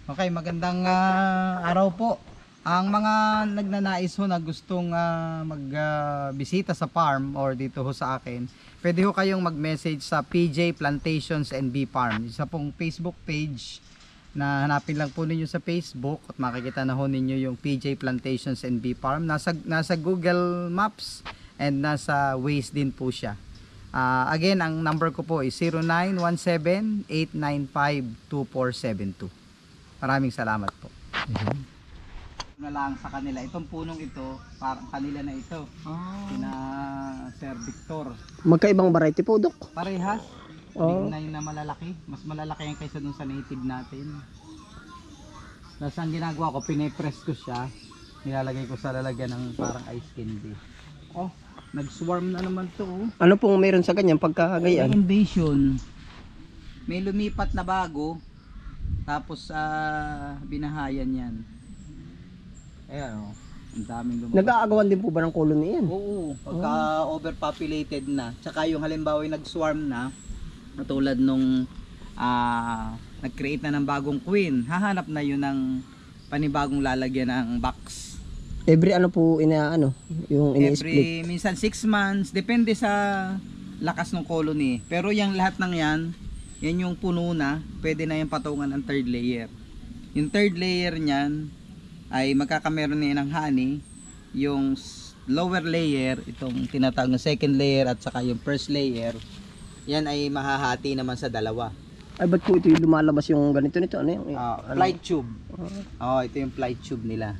Okay, magandang araw po. Ang mga nagnanais ho na gustong magbisita sa farm or dito ho sa akin, pwede ho kayong mag-message sa PJ Plantations and Bee Farm. Isa pong Facebook page na hanapin lang po ninyo sa Facebook at makikita na ho ninyo yung PJ Plantations and Bee Farm. Nasa Google Maps and nasa Waze din po siya. Again, ang number ko po is 0917-895-2472. Maraming salamat po. Na lang sa kanila. Itong punong ito, parang kanila na ito. Kina Sir Victor. Magkaibang variety po, Dok? Parehas. Hindi na malalaki. Mas malalaki yan kaysa dun sa native natin. Tapos ang ginagawa ko, pinipress ko siya. Nilalagay ko sa lalagyan ng parang ice candy. Oh, nag-swarm na naman to. Ano pong meron sa ganyan pagkagayaan? May invasion. May lumipat na bago. Tapos binahayan yan. Ayan o. Ang daming lumabas. Nag-aagawan din po ba ng colony yan? Oo. Pagka overpopulated na. Tsaka yung halimbawa yung nag-swarm na. Katulad nung nag-create na ng bagong queen. Hahanap na yun ng panibagong lalagyan ng box. Every ano po yung ini-split? Minsan 6 months. Depende sa lakas ng colony. Pero yung lahat ng yan yung puno na, pwede na yung patungan ng third layer. Yung third layer niyan ay magkakameron na ng honey. Yung lower layer, itong tinatawag na second layer at saka yung first layer, yan ay mahahati naman sa dalawa. Ay, ba't po ito yung lumalabas yung ganito nito? Ano yung flight tube. Ito yung flight tube nila.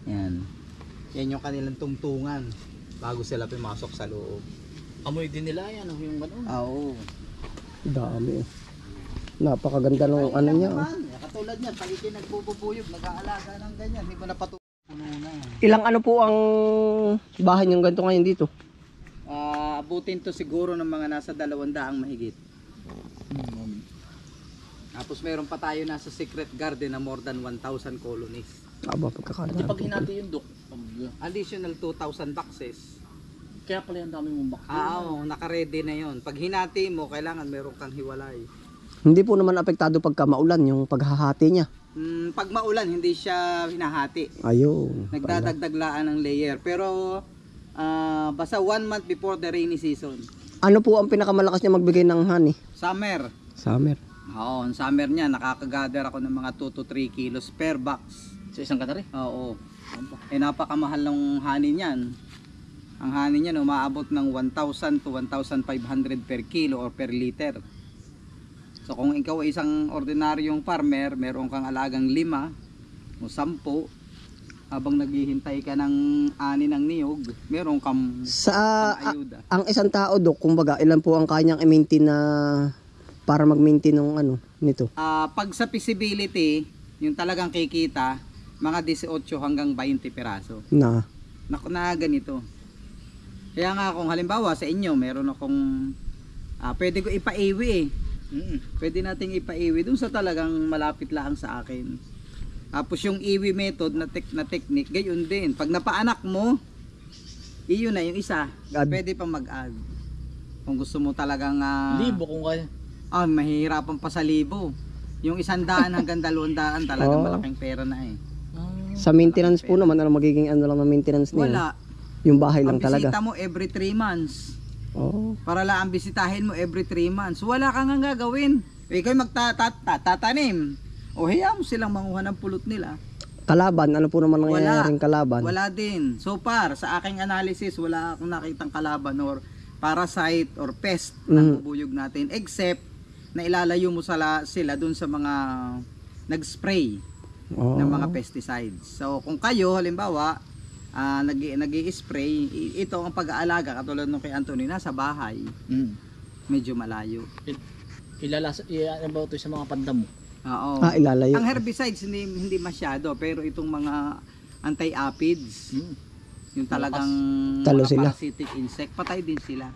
Yan. Yan yung kanilang tungtungan bago sila pumasok sa loob. Amoy din nila yan, yung gano'n. Oo. Dami. Napakaganda ng ano niya. Katulad niyan, pag nagpupupuyog, nag-aalaga ng ganyan, hindi mo napatuloy. Puno na. Ilang ano po ang bahay niyong ganito ngayon dito? Abutin to siguro ng mga nasa 200 mahigit. Tapos meron pa tayo nasa secret garden na more than 1,000 colonies. Aba, pagkakadami. Pag hinati yung Dok, Additional 2,000 boxes. kaya pala yung dami mong box. Oo, naka-ready na yon. Pag hinati mo, kailangan meron kang hiwalay. Hindi po naman apektado pagka maulan yung paghahati niya. Pag maulan, hindi siya hinahati. Ayun. Nagdadagdaglaan ng layer. Pero basta 1 month before the rainy season. Ano po ang pinakamalakas niya magbigay ng honey? Summer. Summer. Oo, ang summer niya, nakakagather ako ng mga 2 to 3 kilos per box. Sa isang katari? Oo. Napakamahal ng honey niyan. Ang honey niyan umaabot ng 1,000 to 1,500 per kilo or per liter. So kung ikaw ay isang ordinaryong farmer, meron kang alagang 5 o 10, habang naghihintay ka ng ani ng niyog, meron kang ayuda. Ang isang tao, Dok, kumbaga, ilan po ang kanyang i-maintain na para mag-maintain ng nito? Pag sa feasibility, yung talagang kikita, mga 18 hanggang 20 piraso. Na ganito. Kaya nga kung halimbawa sa inyo, meron akong pwede ko ipaiwi Pwede nating ipaiwi dun sa talagang malapit lang sa akin. Tapos yung iwi method na technique, gayon din. Pag napaanak mo, iyon na yung isa. Pwede pang mag-add. Kung gusto mo talagang libo kung kaya. Mahihirapan pa sa libo. Yung 100 hanggang 200 talagang malaking pera na eh. Sa maintenance po naman, ano magiging lang ng maintenance niya? Wala. Yung bahay lang talaga. Ang bisita mo every 3 months. Para lang ang bisitahin mo every 3 months. Wala kang nga gagawin. Ikaw magtatanim. O hayaan mo silang manguha ng pulot nila. Kalaban, ano po naman nangyayaring kalaban? Wala din. So far, sa aking analysis, wala akong nakitang kalaban or parasite or pest na bubuyog natin. Except na ilalayo mo sila dun sa mga nag-spray ng mga pesticides. So kung kayo, halimbawa, nag-i-spray, ito ang pag-aalaga katulad nung kay Anthony nasa bahay, medyo malayo. Ilalaba ito sa mga pandamo. Oo. Ilalayo. Ang herbicides hindi masyado, pero itong mga anti-aphids, yung talagang mga parasitic insect, patay din sila.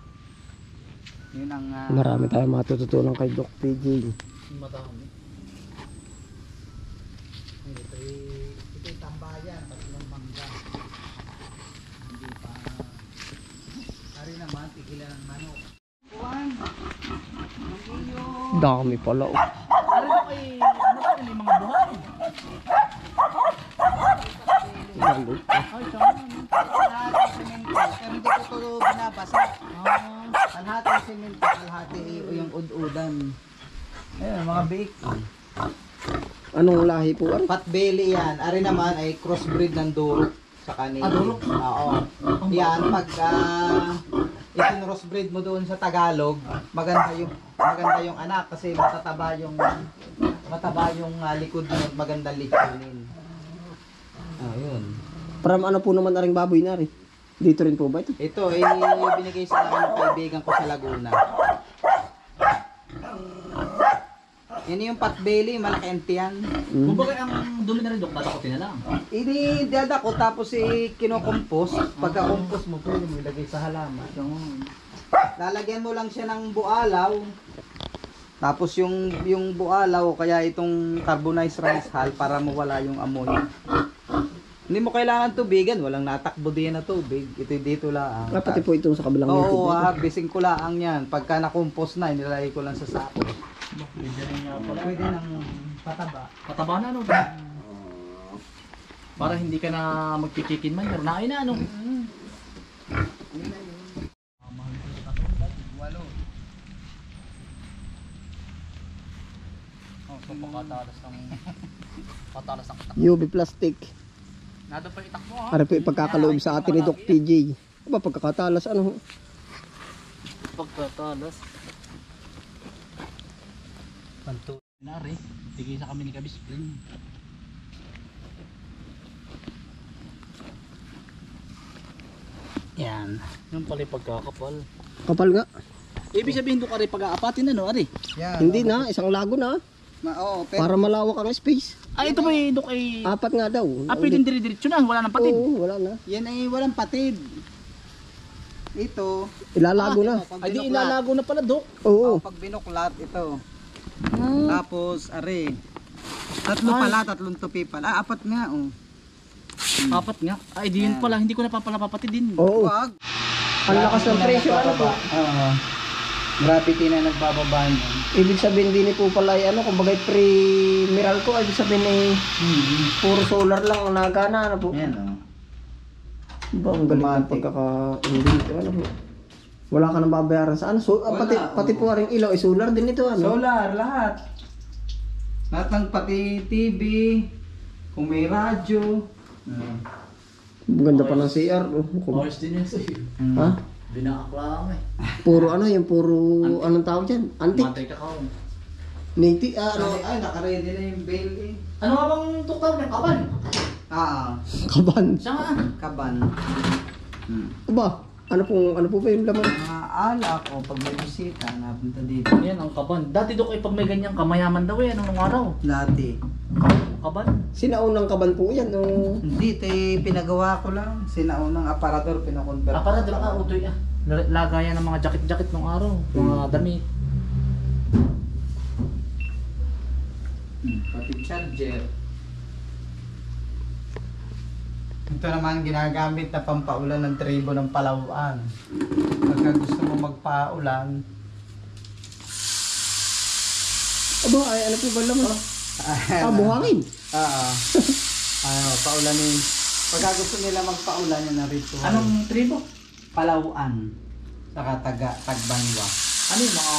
Yun ang marami tayong matututunan kay Doc PJ. Madami. Ito'y tambayan, tatlong mangga. Hindi pa. Ari naman, tigilan ng manok. Dami pala. Ano kay mga buhay? Lalo. Ay, tama. Kalahati semento, pero hindi ko ito binabasa. Kalahati semento, kalahati yung ud-udan. Ayun, mga biik. Anong lahi po? Ari? Potbelly yan. Ari naman ay crossbreed ng durok sa kanil. Durok? Oo. Yan, pag crossbreed mo doon sa Tagalog, maganda yung anak kasi mataba yung likod mo at magandang likunin. Ayun. Para ano po naman aring baboy na rin? Dito rin po ba ito? Ito ay binigay sa akin ng kaibigan ko sa Laguna. Yan yung potbelly, malaki ang tiyan. Kumbaga ang dumi na rin, Dok, dadakotin na lang. Ididada ko tapos kinokompos. Pagka-compose mo, pwede mo ilagay sa halaman. Lalagyan mo lang siya ng bualaw. Tapos yung bualaw, kaya itong carbonized rice hull para mawala yung amoy. Hindi mo kailangan tubigan, walang natakbo din na tubig. Ito dito lang. Pati po ito sa kabilang Oo, likod. harvesting ko lang yan. Pagka na-compose na, nilalagay ko lang sa sako. Pwede rin nga pala. Pwede ng pataba. Pataba na, no? Para hindi ka na magkikikin man. Pero nain na, ano? Walo. Oh, so patalas ng itak. UV plastic. Nado pa itak mo, ha? Para po ipagkakaloob sa atin ni Doc PJ. Aba, pagkakatalas, ano? Pagkatalas. Panto. Nari, tigay sa kami ni Kabispring. Yan. Yung pala yung pagkakapal. Kapal nga. Ibig sabihin doon ka rin pag-aapatin na, no, Ari? Yan. Hindi na, isang lago na. Oo, pero Para malawak ang space. Ah, ito ba yung Dok ay... Apat nga daw. pwedeng dire-diretso na, wala nang patid. Oo, wala na. yan ay walang patid. Ito, Ilalago na. pag Ay, di binuklat. ilalago na pala, Dok. Oo. Pag binuklat, ito. Tapos, are. Tatlong tupi pala. Apat nga, oh. Apat nga. Ay, di yun pala. Hindi ko na pala papatid din. Oo. Wag. Ang lakas ng presyo, ano po? Oo. Gravity na nagbababa niyan. Ibig sabihin din po pala ay ano, kumbaga pre-miral ko, ibig sabihin ay puro solar lang ang nagana, ano po? Yan, oh. Ba, ang galing ng Automatic. pagkaka-hindi, ano po? Wala ka nang babayaran sa ano, so, Wala, pati po ring ilaw, ay solar din ito, ano? Solar, lahat. Lahat ng pati TV, kung may radyo. Ganda pa ng CR, oh. Ayos din yan sa'yo. Ha? Binakakla eh. Puro ano, yung puro, anong tawag dyan? Antique? Matay ka ka. Native, ano? Ay, nakaredy na yung bail eh. Ano nga bang tuktaw ng kaban? Kaban. Siya nga. Kaban. Aba, ano po ba yung laman? Mga alak o pag may bisita, napunta dito. Yan ang kaban. Dati Dok ay pag may ganyang kamayaman daw eh. Anong araw? Dati. Kaban? Sinaunang kaban po yan, no? Hindi, pinagawa ko lang. Sinaunang aparador, pinakonvert. Para doon ka, utoy ah. Lagayan ng mga jacket-jacket nung araw. Mga damit. Pati charger. Ito naman ginagamit na pampaulan ng tribo ng Palawan. Pagka gusto mo magpaulan, Aba, ay ano po ba laman? Buhangin. paulanin. Pagka gusto nila magpaulan, yan ang ritual. Anong tribo? Palawan? Saka Tagbanwa. Ano yung mga...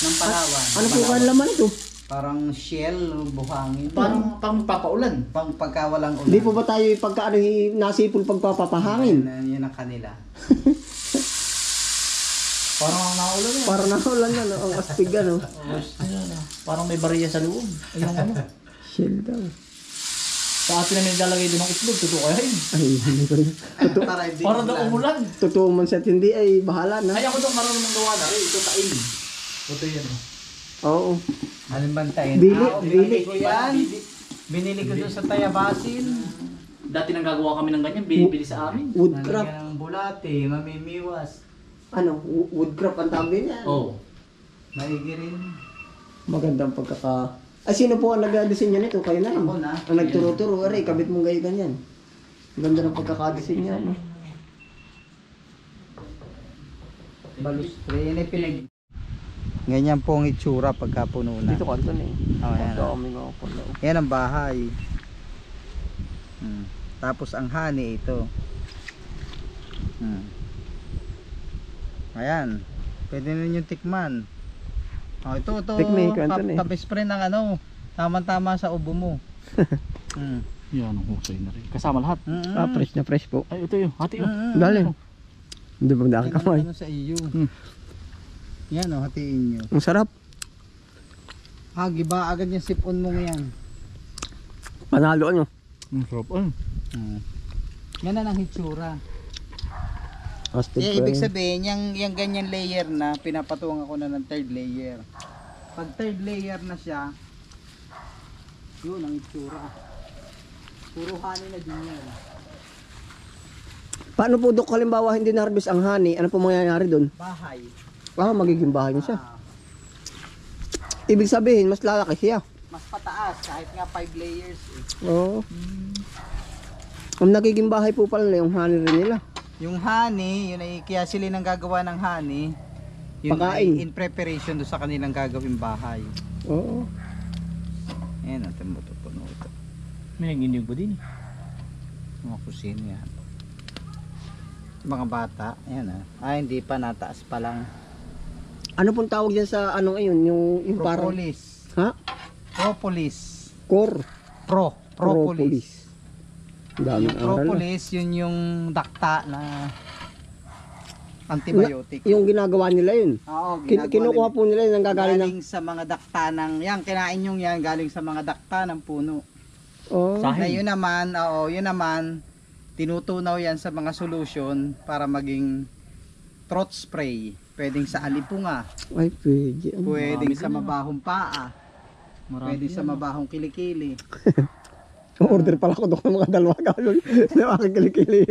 Ng Palawan. Ano po ba ang laman ito? Parang shell, buhangin. Parang magpapaulan. Pagka walang ulan. Hindi po ba tayo pagka ano, nasipol pagpapapahangin? Yan ang kanila. Parang ang naulan yan. Para naulan na, no? Ang astig, ano? Parang may bariya sa loob. Ayun ano. Shell daw. Sa atin namin naglalagay doon ng itlog. Totoo kaya yun. Ay, hindi ko rin. Para hindi Parang daw umulan. Totoo man siya, hindi ay bahala na. Ay ako daw marunong ng gawa na rin. Ito tain. Ito yan. Oo. Anong bantayin? Bili. Ko yan. Binili ko doon sa Tayabasin. Dati nang gagawa kami ng ganyan. Binibili sa amin. Woodcraft. Nalagyan ng bulate, mamimiwas. Ano, woodcraft ang tawag din yan. Oo. Maigi rin. Magandang pagkaka... Ay, sino po ang nag-design nito? Kayo na rin. Ako na. Ang nagturo-turo, aray, kabit mong gayo ganyan. Ganda ng pagkakadesign niya, no? Balustre, yan ay pinag... Ganyan po ang itsura pagka puno na. Dito kanto na eh. Oh, yan. Dami nga pala. Yan ang bahay. Tapos ang honey ito. Ayan. Pwede ninyong tikman. Oh, ito Tikmi, kwento na eh. tapis pre ng ano, tama-tama sa ubo mo. Yan ang husay na rin. Kasama lahat. Fresh na fresh po. Ay, ito yun. Hati yun. Galing. Hindi ba dahil kamay? Ano sa iyo? Yan o, hatiin nyo. Ang sarap. Giba agad yung sipon mo ngayon. Panalo ano? Ang sarap. Ay. Yan ang hitsura. Astig Ibig sabihin, yung ganyan layer na, pinapatuwang ako na ng third layer. Pag third layer na siya, yun ang hitsura. Puro honey na din yan. Paano po Dok, halimbawa hindi na-harvest ang honey, ano po mangyayari doon? Bahay. Magiging bahay niya siya. Ibig sabihin, mas lalaki siya. Mas pataas, kahit nga 5 layers eh. Oo. Ang nagiging bahay po pala yung honey rin nila. Yung honey, yun ay kaya sila nang gagawa ng honey. Yun Pagkain. ay in preparation do sa kanilang gagawing bahay. Oo. Ayan, natin mo ito puno ito. May nanginig ba din eh? Mga kusina yan. Mga bata, ayan hindi pa, nataas pa lang. Ano pong tawag dyan sa ano ngayon? Yung parang... Propolis. Ha? Propolis. Core. Propolis. Daming Yung aral. propolis, yun yung dakta na antibiotic. Yung ginagawa nila yun. Oo, Kinukuha po nila yun, nanggagaling ng... galing sa mga dakta ng, yan, kinain yung yan, galing sa mga dakta ng puno. Oh. Na yun naman, tinutunaw yan sa mga solution para maging throat spray. Pwedeng sa alipunga, Ay, pwede. pwedeng sa mabahong paa, Marami pwedeng sa mabahong kilikili. Order pala ko Dok ng mga 2 galon na aking kilikili.